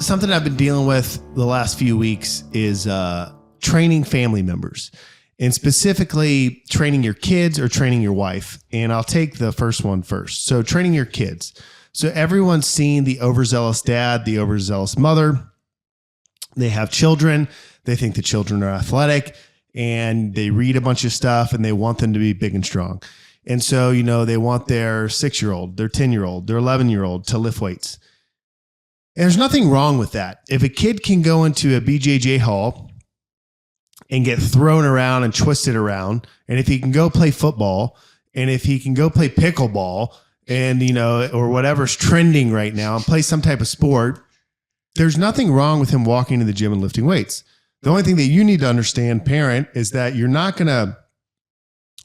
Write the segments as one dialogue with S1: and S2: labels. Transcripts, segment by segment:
S1: something I've been dealing with the last few weeks is training family members, and specifically training your kids or training your wife. And I'll take the first one first. So training your kids. So everyone's seen the overzealous dad, the overzealous mother. They have children. They think the children are athletic, and they read a bunch of stuff and they want them to be big and strong. And so, they want their 6-year-old, their 10-year-old, their 11-year-old to lift weights. And there's nothing wrong with that. If a kid can go into a BJJ hall and get thrown around and twisted around, and if he can go play football, and if he can go play pickleball and, or whatever's trending right now and play some type of sport, there's nothing wrong with him walking to the gym and lifting weights. The only thing that you need to understand, parent, is that you're not going to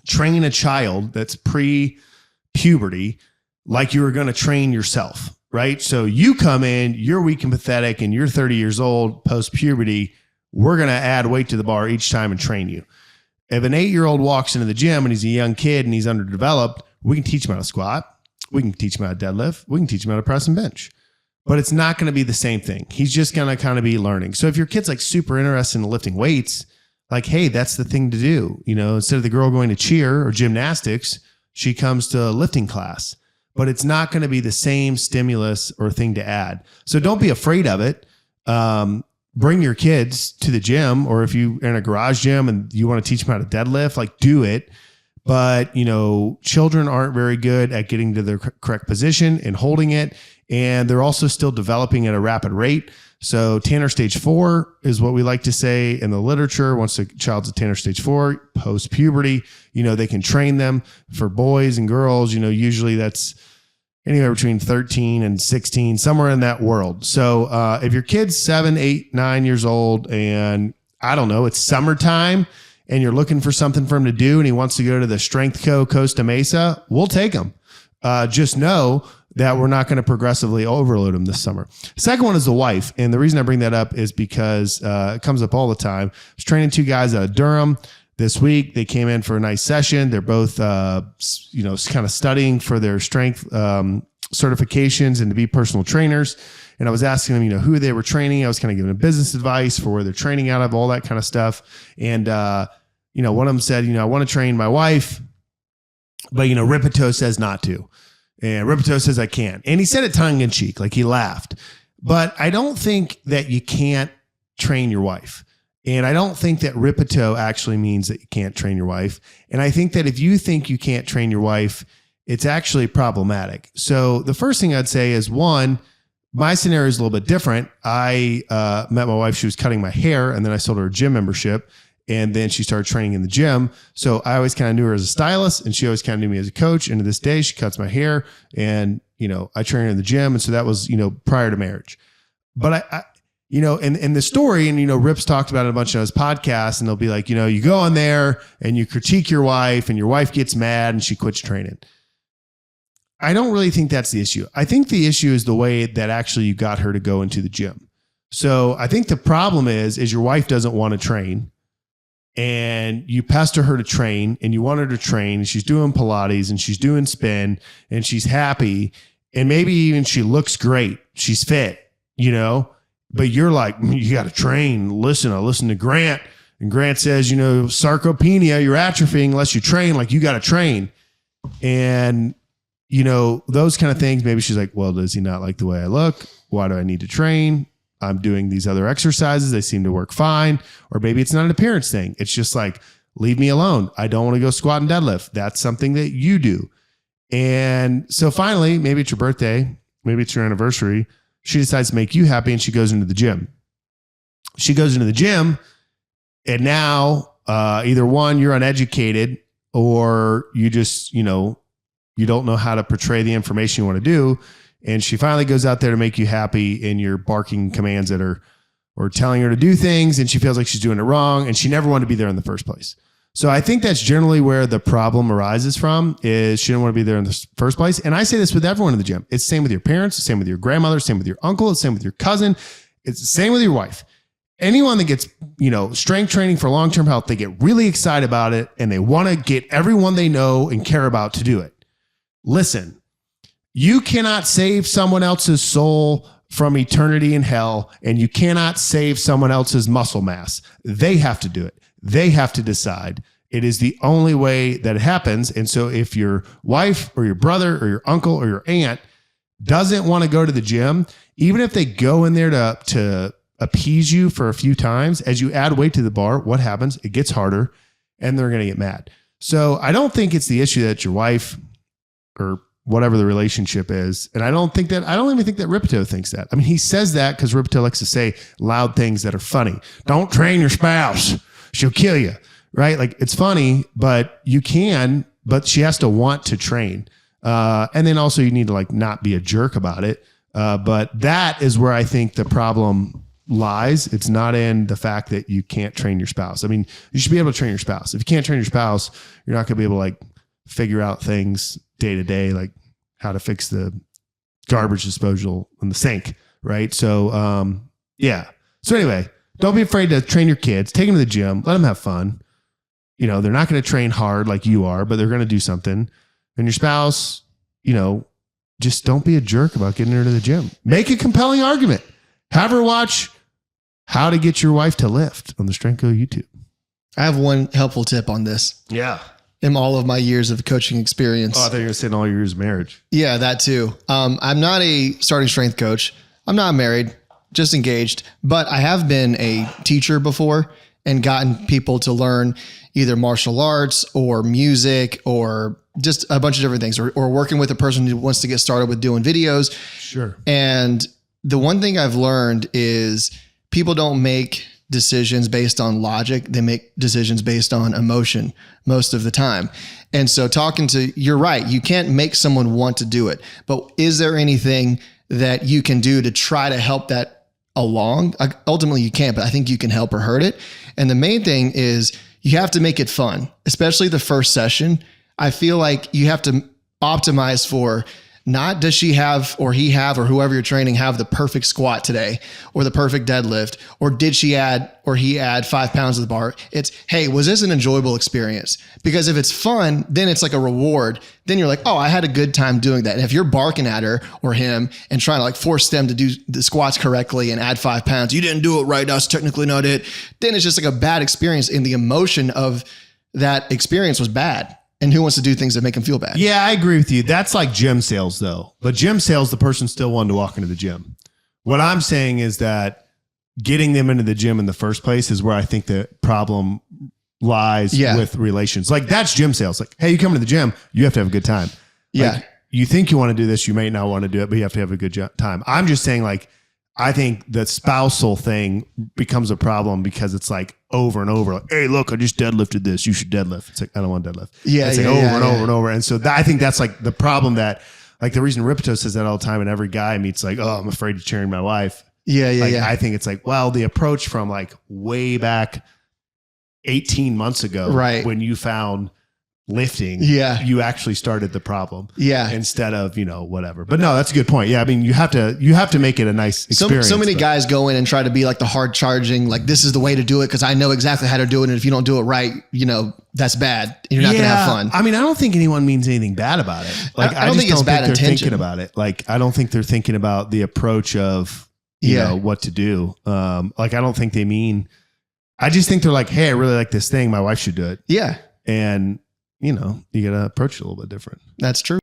S1: train a child that's pre-puberty like you were going to train yourself. Right? So you come in, you're weak and pathetic, and you're 30 years old, post-puberty. We're going to add weight to the bar each time and train you. If an 8-year-old walks into the gym and he's a young kid and he's underdeveloped, we can teach him how to squat. We can teach him how to deadlift. We can teach him how to press and bench. But it's not going to be the same thing. He's just going to kind of be learning. So if your kid's like super interested in lifting weights, like, hey, that's the thing to do. Instead of the girl going to cheer or gymnastics, she comes to lifting class. But it's not going to be the same stimulus or thing to add. So don't be afraid of it. Bring your kids to the gym, or if you're in a garage gym and you want to teach them how to deadlift, like do it. But, children aren't very good at getting to their correct position and holding it. And they're also still developing at a rapid rate. So Tanner stage 4 is what we like to say in the literature. Once a child's at Tanner stage 4, post puberty, they can train them. For boys and girls, usually that's anywhere between 13 and 16, somewhere in that world. So if your kid's 7, 8, 9 years old, and I don't know, it's summertime and you're looking for something for him to do and he wants to go to the Strength Co Costa Mesa, we'll take him. Just know that we're not going to progressively overload them this summer. Second one is the wife. And the reason I bring that up is because it comes up all the time. I was training 2 guys out of Durham this week. They came in for a nice session. They're both, kind of studying for their strength certifications and to be personal trainers. And I was asking them, who they were training. I was kind of giving them business advice for where they're training out of, all that kind of stuff. And, one of them said, I want to train my wife, but, Ripito says not to. And Ripito says I can't. And he said it tongue in cheek, like he laughed. But I don't think that you can't train your wife. And I don't think that Ripito actually means that you can't train your wife. And I think that if you think you can't train your wife, it's actually problematic. So the first thing I'd say is, one, my scenario is a little bit different. I met my wife. She was cutting my hair, and then I sold her a gym membership. And then she started training in the gym. So I always kind of knew her as a stylist, and she always kind of knew me as a coach. And to this day, she cuts my hair, and, I train her in the gym. And so that was, prior to marriage. But I in the story, and, Rip's talked about it a bunch of his podcasts, and they'll be like, you go on there and you critique your wife, and your wife gets mad and she quits training. I don't really think that's the issue. I think the issue is the way that actually you got her to go into the gym. So I think the problem is your wife doesn't want to train. And you pester her to train, and you want her to train, and she's doing Pilates and she's doing spin and she's happy. And maybe even she looks great. She's fit, but you're like, you got to train. Listen, I listen to Grant, and Grant says, sarcopenia, you're atrophying unless you train. Like, you got to train. And, those kind of things. Maybe she's like, well, does he not like the way I look? Why do I need to train? I'm doing these other exercises. They seem to work fine. Or maybe it's not an appearance thing. It's just like, leave me alone. I don't want to go squat and deadlift. That's something that you do. And so finally, maybe it's your birthday, maybe it's your anniversary. She decides to make you happy, and she goes into the gym. She goes into the gym, and now either one, you're uneducated, or you just, you don't know how to portray the information you want to do. And she finally goes out there to make you happy, and you're barking commands at her or telling her to do things, and she feels like she's doing it wrong, and she never wanted to be there in the first place. So I think that's generally where the problem arises from, is she didn't want to be there in the first place. And I say this with everyone in the gym. It's the same with your parents, the same with your grandmother, same with your uncle, it's the same with your cousin. It's the same with your wife. Anyone that gets, strength training for long-term health, they get really excited about it, and they want to get everyone they know and care about to do it. Listen, you cannot save someone else's soul from eternity in hell, and you cannot save someone else's muscle mass. They have to do it. They have to decide. It is the only way that it happens. And so if your wife or your brother or your uncle or your aunt doesn't want to go to the gym, even if they go in there to appease you for a few times, as you add weight to the bar, what happens? It gets harder and they're going to get mad. So I don't think it's the issue that your wife or whatever the relationship is. And I don't even think that Ripito thinks that. I mean, he says that because Ripito likes to say loud things that are funny. Don't train your spouse. She'll kill you. Right? Like, it's funny, but you can, but she has to want to train. And then also you need to like not be a jerk about it. But that is where I think the problem lies. It's not in the fact that you can't train your spouse. I mean, you should be able to train your spouse. If you can't train your spouse, you're not going to be able to like figure out things day to day, like how to fix the garbage disposal in the sink. Right. So, yeah. So anyway, don't be afraid to train your kids, take them to the gym, let them have fun. You know, they're not going to train hard like you are, but they're going to do something. And your spouse, you know, just don't be a jerk about getting her to the gym. Make a compelling argument. Have her watch How to Get Your Wife to Lift on the Strength Coach YouTube.
S2: I have one helpful tip on this.
S1: Yeah.
S2: In all of my years of coaching experience.
S1: Oh, I thought you were going to say in all your years of marriage.
S2: Yeah, that too. I'm not a starting strength coach. I'm not married, just engaged, but I have been a teacher before and gotten people to learn either martial arts or music or just a bunch of different things, or working with a person who wants to get started with doing videos.
S1: Sure.
S2: And the one thing I've learned is people don't make decisions based on logic. They make decisions based on emotion most of the time. And so you're right. You can't make someone want to do it, but is there anything that you can do to try to help that along? Ultimately you can't, but I think you can help or hurt it. And the main thing is you have to make it fun, especially the first session. I feel like you have to optimize for not does she have, or he have, or whoever you're training have the perfect squat today or the perfect deadlift, or did she add, or he add 5 pounds to the bar? It's, hey, was this an enjoyable experience? Because if it's fun, then it's like a reward. Then you're like, oh, I had a good time doing that. And if you're barking at her or him and trying to like force them to do the squats correctly and add 5 pounds, you didn't do it right, that's technically not it. Then it's just like a bad experience, and the emotion of that experience was bad. And who wants to do things that make them feel bad?
S1: Yeah, I agree with you. That's like gym sales though. But gym sales, the person still wanted to walk into the gym. What I'm saying is that getting them into the gym in the first place is where I think the problem lies with relations. Like, that's gym sales. Like, hey, you come to the gym, you have to have a good time.
S2: Yeah.
S1: Like, you think you want to do this, you may not want to do it, but you have to have a good time. I'm just saying, like, I think the spousal thing becomes a problem because it's like over and over. Like, hey, look, I just deadlifted this. You should deadlift. It's like, I don't want to deadlift.
S2: Yeah.
S1: It's like over and over and over. And so I think that's like the problem, that like the reason Ripito says that all the time, and every guy meets like, oh, I'm afraid to train my wife.
S2: Yeah.
S1: I think it's like, well, the approach from like way back 18 months ago,
S2: right, when
S1: you found lifting, you actually started the problem, instead of, whatever. But no, that's a good point. Yeah, I mean, you have to make it a nice experience.
S2: So many guys go in and try to be like the hard charging, like, this is the way to do it because I know exactly how to do it, and if you don't do it right, that's bad. You're not gonna have fun.
S1: I mean, I don't think anyone means anything bad about it. Like, I just don't think they're thinking about it. Like, I don't think they're thinking about the approach of you know what to do. Like, I don't think they mean. I just think they're like, hey, I really like this thing. My wife should do it.
S2: Yeah,
S1: and you got to approach it a little bit different.
S2: That's true.